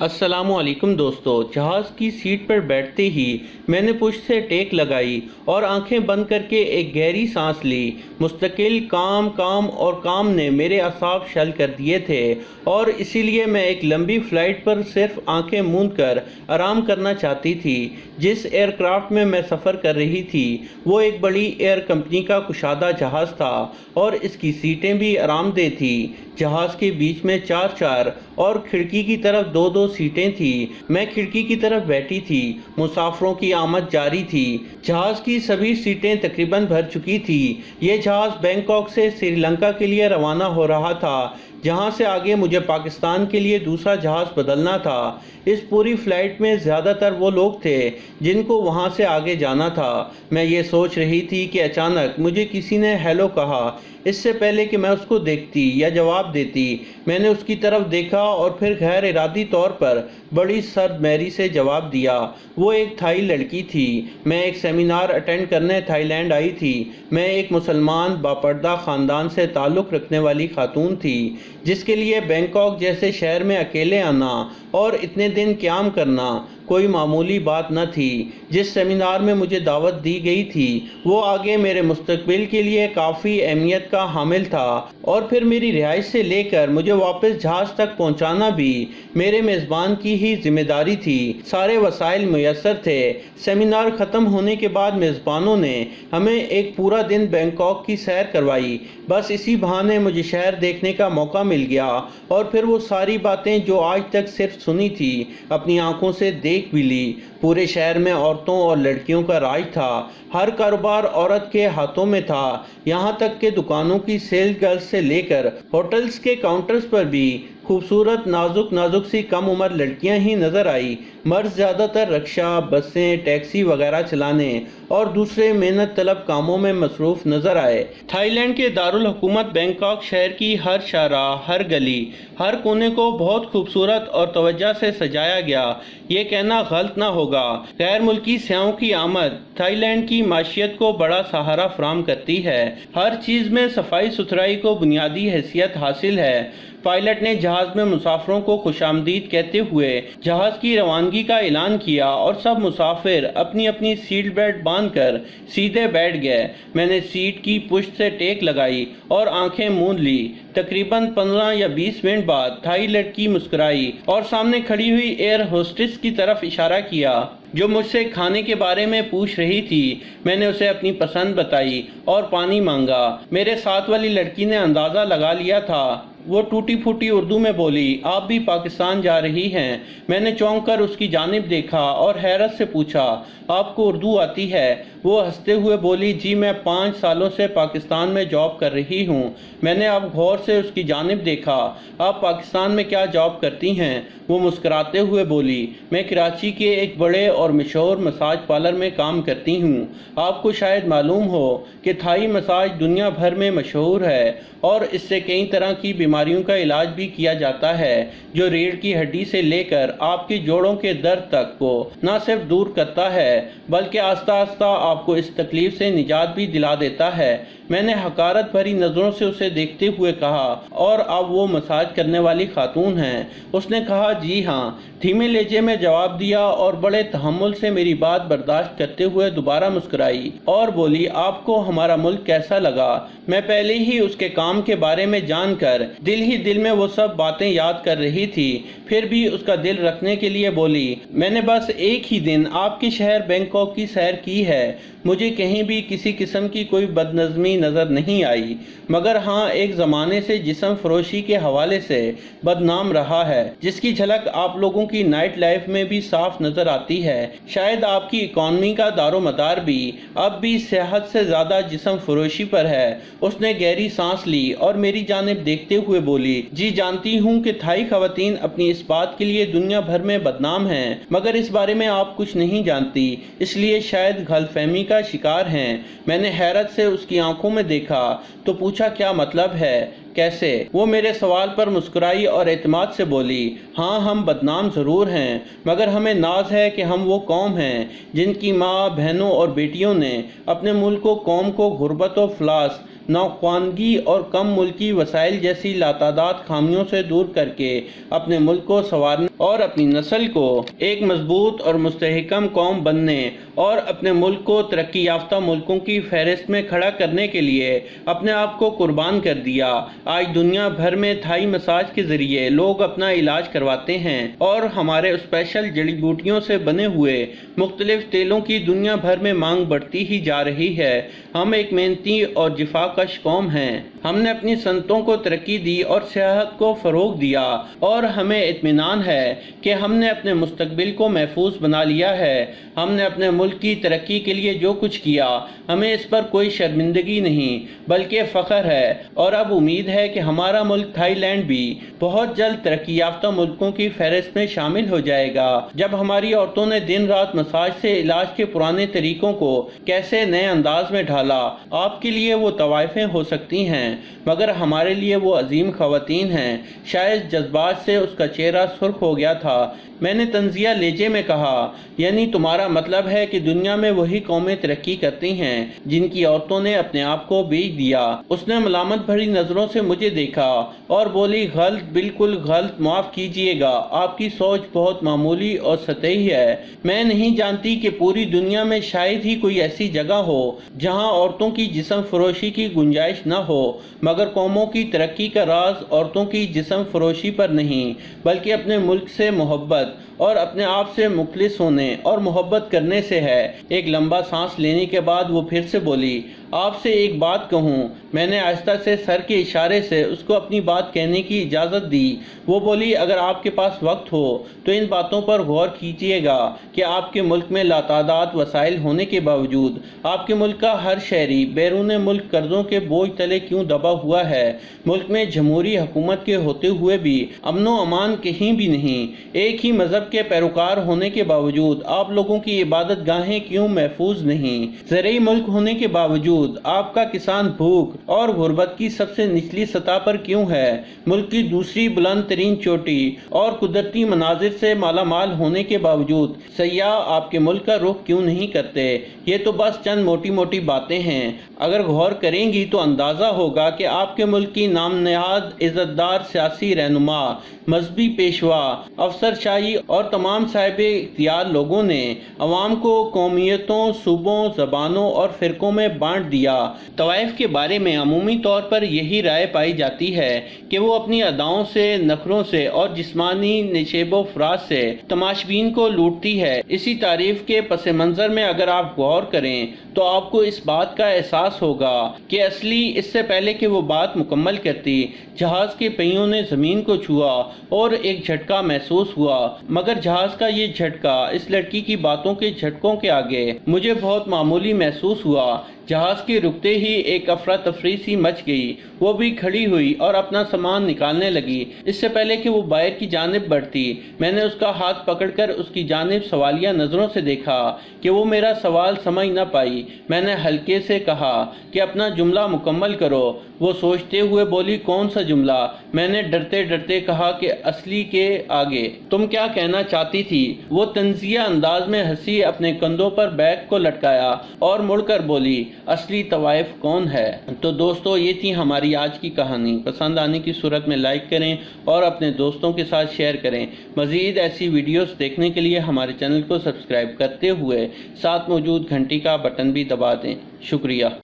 अस्सलामु अलैकुम दोस्तों। जहाज़ की सीट पर बैठते ही मैंने पुश से टेक लगाई और आंखें बंद करके एक गहरी सांस ली। मुस्तकिल काम काम और काम ने मेरे असाब शल कर दिए थे और इसीलिए मैं एक लंबी फ़्लाइट पर सिर्फ आंखें मूंद कर आराम करना चाहती थी। जिस एयरक्राफ्ट में मैं सफ़र कर रही थी वो एक बड़ी एयर कंपनी का कुशादा जहाज़ था और इसकी सीटें भी आरामदेह थी। जहाज़ के बीच में चार चार और खिड़की की तरफ दो दो सीटें थी। मैं खिड़की की तरफ बैठी थी। मुसाफिरों की आमद जारी थी। जहाज़ की सभी सीटें तकरीबन भर चुकी थी। ये जहाज़ बैंकॉक से श्रीलंका के लिए रवाना हो रहा था, जहां से आगे मुझे पाकिस्तान के लिए दूसरा जहाज़ बदलना था। इस पूरी फ़्लाइट में ज़्यादातर वो लोग थे जिनको वहां से आगे जाना था। मैं ये सोच रही थी कि अचानक मुझे किसी ने हेलो कहा। इससे पहले कि मैं उसको देखती या जवाब देती, मैंने उसकी तरफ देखा और फिर गैर इरादी तौर पर बड़ी सर्दमैरी से जवाब दिया। वो एक थाई लड़की थी। मैं एक सेमिनार अटेंड करने थाईलैंड आई थी। मैं एक मुसलमान बापर्दा ख़ानदान से ताल्लुक़ रखने वाली खातून थी जिसके लिए बैंकॉक जैसे शहर में अकेले आना और इतने दिन क़याम करना कोई मामूली बात न थी। जिस सेमिनार में मुझे दावत दी गई थी वो आगे मेरे मुस्तकबिल के लिए काफ़ी अहमियत का हामिल था और फिर मेरी रिहाइश से लेकर मुझे वापस जहाज़ तक पहुंचाना भी मेरे मेज़बान की ही जिम्मेदारी थी। सारे वसाइल मुयस्सर थे। सेमिनार ख़त्म होने के बाद मेज़बानों ने हमें एक पूरा दिन बैंकॉक की सैर करवाई। बस इसी बहाने मुझे शहर देखने का मौका मिल गया और फिर वो सारी बातें जो आज तक सिर्फ सुनी थी अपनी आंखों से देख भी ली। पूरे शहर में औरतों और लड़कियों का राज था। हर कारोबार औरत के हाथों में था। यहाँ तक कि दुकानों की सेल्स गर्ल्स से लेकर होटल्स के काउंटर्स पर भी खूबसूरत नाजुक नाजुक सी कम उम्र लड़कियां ही नजर आई। मर्द ज़्यादातर रिक्शा, बसें, टैक्सी वगैरह चलाने और दूसरे मेहनत तलब कामों में मसरूफ़ नज़र आए। थाईलैंड के दारुल हुकूमत बैंकॉक शहर की हर शाहराह, हर गली, हर कोने को बहुत खूबसूरत और तवज्जो से सजाया गया। ये कहना गलत ना होगा, गैर मुल्की सयाहों की आमद थाईलैंड की माशियत को बड़ा सहारा फराहम करती है। हर चीज़ में सफाई सुथराई को बुनियादी हैसियत हासिल है। पायलट ने जहाज़ में मुसाफिरों को खुशामदीद कहते हुए जहाज़ की रवानगी का ऐलान किया और सब मुसाफिर अपनी अपनी सीट बेल्ट बांधकर सीधे बैठ गए। मैंने सीट की पुश्त से टेक लगाई और आंखें मूंद ली। तकरीबन 15 या 20 मिनट बाद थाई लड़की मुस्कुराई और सामने खड़ी हुई एयर होस्टेस की तरफ इशारा किया जो मुझसे खाने के बारे में पूछ रही थी। मैंने उसे अपनी पसंद बताई और पानी मांगा। मेरे साथ वाली लड़की ने अंदाज़ा लगा लिया था। वो टूटी फूटी उर्दू में बोली, आप भी पाकिस्तान जा रही हैं? मैंने चौंक कर उसकी जानिब देखा और हैरत से पूछा, आपको उर्दू आती है? वो हंसते हुए बोली, जी मैं 5 सालों से पाकिस्तान में जॉब कर रही हूँ। मैंने अब गौर से उसकी जानिब देखा। आप पाकिस्तान में क्या जॉब करती हैं? वो मुस्कुराते हुए बोली, मैं कराची के एक बड़े और मशहूर मसाज पार्लर में काम करती हूँ। आपको शायद मालूम हो कि थाई मसाज दुनिया भर में मशहूर है और इससे कई तरह की बीमारियों का इलाज भी किया जाता है जो रीढ़ की हड्डी से लेकर आपके जोड़ों के दर्द तक को न सिर्फ दूर करता है बल्कि आस्ता आस्ता आपको इस तकलीफ से निजात भी दिला देता है। मैंने हकारत भरी नज़रों से उसे देखते हुए कहा, और अब वो मसाज करने वाली खातून हैं? उसने कहा, जी हाँ। धीमे लहजे में जवाब दिया और बड़े तहम्मुल से मेरी बात बर्दाश्त करते हुए दोबारा मुस्कुराई और बोली, आपको हमारा मुल्क कैसा लगा? मैं पहले ही उसके काम के बारे में जानकर दिल ही दिल में वो सब बातें याद कर रही थी, फिर भी उसका दिल रखने के लिए बोली, मैंने बस एक ही दिन आपके शहर बैंकॉक की सैर की है। मुझे कहीं भी किसी किस्म की कोई बदनज़मी नज़र नहीं आई, मगर हाँ एक ज़माने से जिस्म फरोशी के हवाले से बदनाम रहा है, जिसकी झलक आप लोगों की नाइट लाइफ में भी साफ नज़र आती है। शायद आपकी इकॉनमी का दारोमदार भी अब भी सेहत से ज़्यादा जिस्म फरोशी पर है। उसने गहरी सांस ली और मेरी जानिब देखते हुए बोली, जी जानती हूँ कि थाई खवातीन अपनी इस बात के लिए दुनिया भर में बदनाम हैं, मगर इस बारे में आप कुछ नहीं जानती, इसलिए शायद गलतफहमी का शिकार हैं। मैंने हैरत से उसकी आंखों में देखा तो पूछा, क्या मतलब है? कैसे? वो मेरे सवाल पर मुस्कुराई और एतमाद से बोली, हाँ हम बदनाम ज़रूर हैं, मगर हमें नाज है कि हम वो कौम हैं जिनकी माँ, बहनों और बेटियों ने अपने मुल्क को, कौम को गुर्बत और फलास ناخواندگی اور کم ملکی وسائل جیسی لاتعداد خامیوں سے دور کر کے اپنے ملک کو سنوارنے اور اپنی نسل کو ایک مضبوط اور مستحکم قوم بننے اور اپنے ملک کو ترقی یافتہ ملکوں کی فہرست میں کھڑا کرنے کے لیے اپنے آپ کو قربان کر دیا۔ آج دنیا بھر میں تھائی مساج کے ذریعے لوگ اپنا علاج کرواتے ہیں اور ہمارے اسپیشل جڑی بوٹیوں سے بنے ہوئے مختلف تیلوں کی دنیا بھر میں مانگ بڑھتی ہی جا رہی ہے۔ ہم ایک محنتی اور جفا کش قوم ہیں۔ ہم نے اپنی صنعتوں کو ترقی دی اور سیاحت کو فروغ دیا اور ہمیں اطمینان ہے کہ ہم نے اپنے مستقبل کو محفوظ بنا لیا ہے۔ ہم نے اپنے ملک کی ترقی کے لیے جو کچھ کیا ہمیں اس پر کوئی شرمندگی نہیں بلکہ فخر ہے، اور اب امید ہے کہ ہمارا ملک تھائی لینڈ بھی بہت جلد ترقی یافتہ ملکوں کی فہرست میں شامل ہو جائے گا۔ جب ہماری عورتوں نے دن رات مساج سے علاج کے پرانے طریقوں کو کیسے نئے انداز میں ڈھالا، آپ کے لیے وہ طوائفیں ہو سکتی ہیں مگر ہمارے لیے وہ عظیم خواتین ہیں۔ شاید جذبات سے اس کا چہرہ سرخ ہو گیا تھا۔ میں نے طنزیہ لہجے میں کہا، یعنی تمہارا مطلب ہے کہ دنیا میں وہی قومیں ترقی کرتی ہیں جن کی عورتوں نے اپنے آپ کو بیچ دیا۔ اس نے ملامت بھری نظروں سے مجھے دیکھا اور بولی، غلط، بالکل غلط، معاف کیجیے گا، آپ کی سوچ بہت معمولی اور سطحی ہے۔ میں نہیں جانتی کہ پوری دنیا میں شاید ہی کوئی ایسی جگہ ہو جہاں عورتوں کی جسم فروشی کی گنجائش نہ ہو، مگر قوموں کی ترقی کا راز عورتوں کی جسم فروشی پر نہیں بلکہ اپنے ملک سے محبت اور اپنے آپ سے مخلص ہونے اور محبت کرنے سے ہے۔ ایک لمبا سانس لینے کے بعد وہ پھر سے بولی، آپ سے ایک بات کہوں؟ میں نے آہستہ سے سر کے اشارے سے اس کو اپنی بات کہنے کی اجازت دی۔ وہ بولی، اگر آپ کے پاس وقت ہو تو ان باتوں پر غور کیجیے گا کہ آپ کے ملک میں لاتعداد وسائل ہونے کے باوجود آپ کے ملک کا ہر شہری بیرون ملک قرضوں کے بوجھ تلے کیوں دبا ہوا ہے۔ ملک میں جمہوری حکومت کے ہوتے ہوئے بھی امن و امان کہیں بھی نہیں۔ ایک ہی مذہب کے پیروکار ہونے کے باوجود آپ لوگوں کی عبادت گاہیں کیوں محفوظ نہیں؟ زرعی ملک ہونے کے باوجود آپ کا کسان بھوک اور غربت کی سب سے نچلی سطح پر کیوں ہے؟ ملک کی دوسری بلند ترین چوٹی اور قدرتی مناظر سے مالا مال ہونے کے باوجود سیاح آپ کے ملک کا رخ کیوں نہیں کرتے؟ یہ تو بس چند موٹی موٹی باتیں ہیں۔ اگر غور کریں گی تو اندازہ ہوگا کہ آپ کے ملک کی نام نہاد عزت دار سیاسی رہنما، مذہبی پیشوا، افسر شاہی اور تمام صاحب اختیار لوگوں نے عوام کو قومیتوں، صوبوں، زبانوں اور فرقوں میں بانٹ دیا۔ طوائف کے بارے میں عمومی طور پر یہی رائے پائی جاتی ہے کہ وہ اپنی اداؤں سے، نخروں سے اور جسمانی نشیب و فراز سے تماشبین کو لوٹتی ہے۔ اسی تعریف کے پس منظر میں اگر آپ غور کریں تو آپ کو اس بات کا احساس ہوگا کہ اصلی اس سے پہلے کہ وہ بات مکمل کرتی، جہاز کے پہیوں نے زمین کو چھوا اور ایک جھٹکا محسوس ہوا، مگر جہاز کا یہ جھٹکا اس لڑکی کی باتوں کے جھٹکوں کے آگے مجھے بہت معمولی محسوس ہوا۔ جہاز کے رکتے ہی ایک افراتفری سی مچ گئی۔ وہ بھی کھڑی ہوئی اور اپنا سامان نکالنے لگی۔ اس سے پہلے کہ وہ باہر کی جانب بڑھتی، میں نے اس کا ہاتھ پکڑ کر اس کی جانب سوالیہ نظروں سے دیکھا کہ وہ میرا سوال سمجھ نہ پائی۔ میں نے ہلکے سے کہا کہ اپنا جملہ مکمل کرو۔ وہ سوچتے ہوئے بولی، کون سا جملہ؟ میں نے ڈرتے ڈرتے کہا کہ اصلی کے آگے تم کیا کہنا چاہتی تھی؟ وہ طنزیہ انداز میں ہنسی، اپنے کندھوں پر بیگ کو لٹکایا اور مڑ کر بولی، اصلی طوائف کون ہے؟ تو دوستو، یہ تھی ہماری آج کی کہانی۔ پسند آنے کی صورت میں لائک کریں اور اپنے دوستوں کے ساتھ شیئر کریں۔ مزید ایسی ویڈیوز دیکھنے کے لیے ہمارے چینل کو سبسکرائب کرتے ہوئے ساتھ موجود گھنٹی کا بٹن بھی دبا دیں۔ شکریہ۔